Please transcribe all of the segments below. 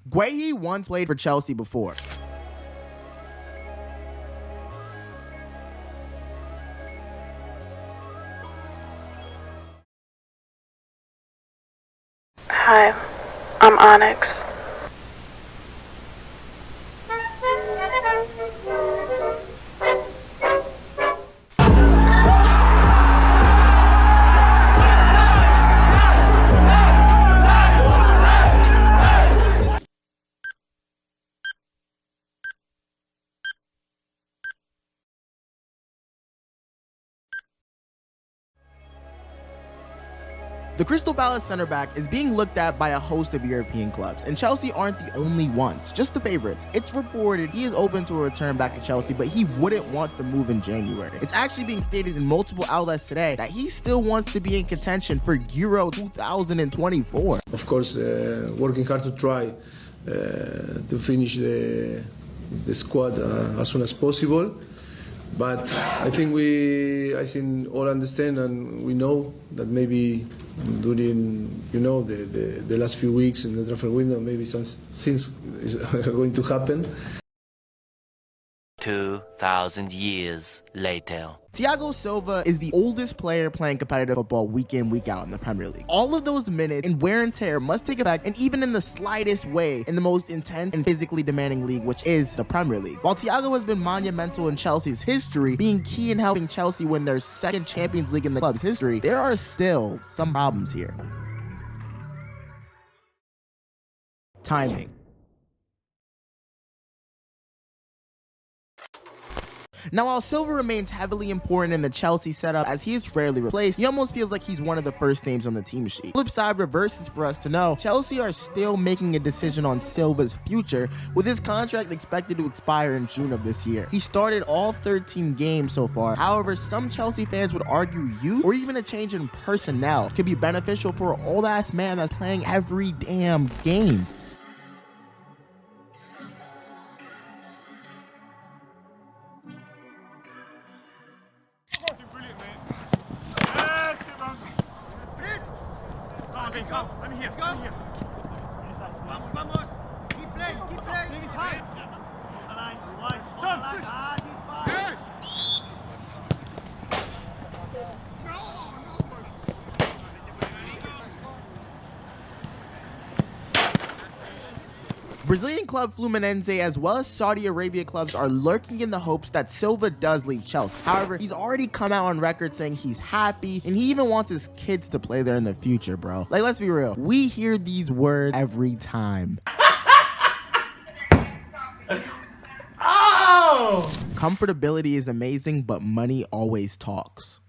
Guehi once played for Chelsea before. Hi, I'm Onyx. The Crystal Palace center back is being looked at by a host of European clubs, and Chelsea aren't the only ones, just the favorites. It's reported he is open to a return back to Chelsea, but he wouldn't want the move in January. It's actually being stated in multiple outlets today that he still wants to be in contention for Euro 2024. Of course, working hard to try to finish the squad as soon as possible. But I think all understand and we know that maybe during the last few weeks in the transfer window, maybe some things are going to happen. 2,000 years later. Thiago Silva is the oldest player playing competitive football week in, week out in the Premier League. All of those minutes and wear and tear must take effect, and even in the slightest way, in the most intense and physically demanding league, which is the Premier League. While Thiago has been monumental in Chelsea's history, being key in helping Chelsea win their second Champions League in the club's history, there are still some problems here. Timing. Now, while Silva remains heavily important in the Chelsea setup as he is rarely replaced, he almost feels like he's one of the first names on the team sheet. Flip side reverses for us to know, Chelsea are still making a decision on Silva's future, with his contract expected to expire in June of this year. He started all 13 games so far. However, some Chelsea fans would argue youth or even a change in personnel could be beneficial for an old-ass man that's playing every damn game. Come, let me hear. Vamos. Keep playing. Give me time. Yes. Brazilian club Fluminense as well as Saudi Arabia clubs are lurking in the hopes that Silva does leave Chelsea. However, he's already come out on record saying he's happy and he even wants his kids to play there in the future, bro. Like, let's be real. We hear these words every time. Oh! Comfortability is amazing, but money always talks.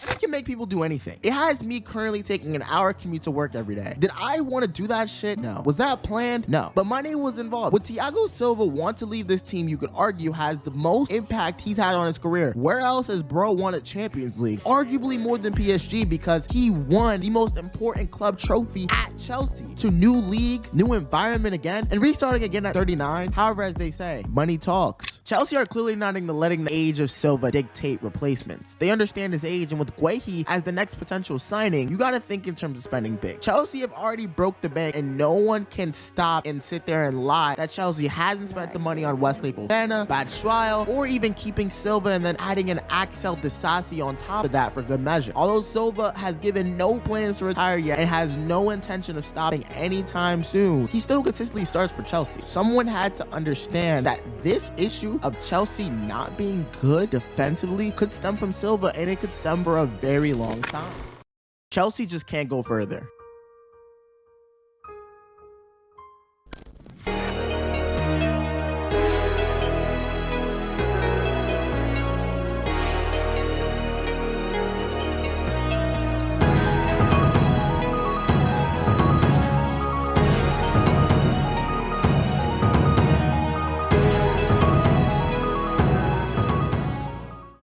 It can make people do anything. It has me currently taking an hour commute to work every day. Did I want to do that shit? No. Was that planned? No. But money was involved. Would Thiago Silva want to leave this team you could argue has the most impact he's had on his career? Where else has bro won a Champions League? Arguably more than PSG because he won the most important club trophy at Chelsea. To new league, new environment again, and restarting again at 39. However, as they say, money talks. Chelsea are clearly not letting the age of Silva dictate replacements. They understand his age, and with Guehi as the next potential signing, you gotta think in terms of spending big. Chelsea have already broke the bank, and no one can stop and sit there and lie that Chelsea hasn't spent the money on Wesley Fofana, Batshuayi, or even keeping Silva and then adding an Axel Disasi on top of that for good measure. Although Silva has given no plans to retire yet and has no intention of stopping anytime soon, he still consistently starts for Chelsea. Someone had to understand that this issue of Chelsea not being good defensively could stem from Silva, and it could stem for a very long time. Chelsea just can't go further.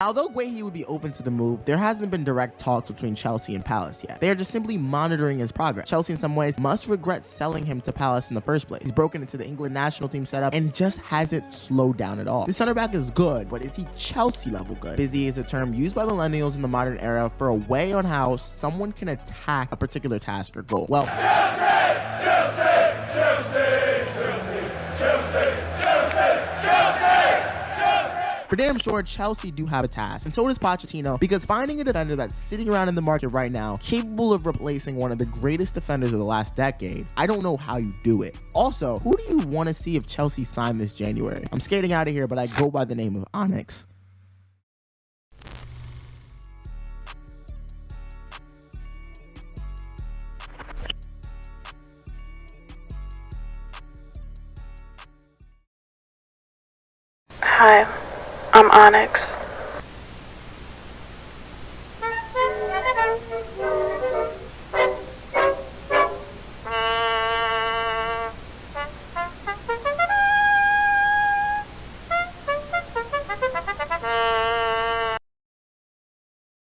Although Guehi would be open to the move, there hasn't been direct talks between Chelsea and Palace yet. They are just simply monitoring his progress. Chelsea in some ways must regret selling him to Palace in the first place. He's broken into the England national team setup and just hasn't slowed down at all. The center back is good, but is he Chelsea level good? Busy is a term used by millennials in the modern era for a way on how someone can attack a particular task or goal. Well, Chelsea! For damn sure, Chelsea do have a task, and so does Pochettino, because finding a defender that's sitting around in the market right now, capable of replacing one of the greatest defenders of the last decade, I don't know how you do it. Also, who do you want to see if Chelsea sign this January? I'm skating out of here, but I go by the name of Onyx. Hi, I'm Onyx.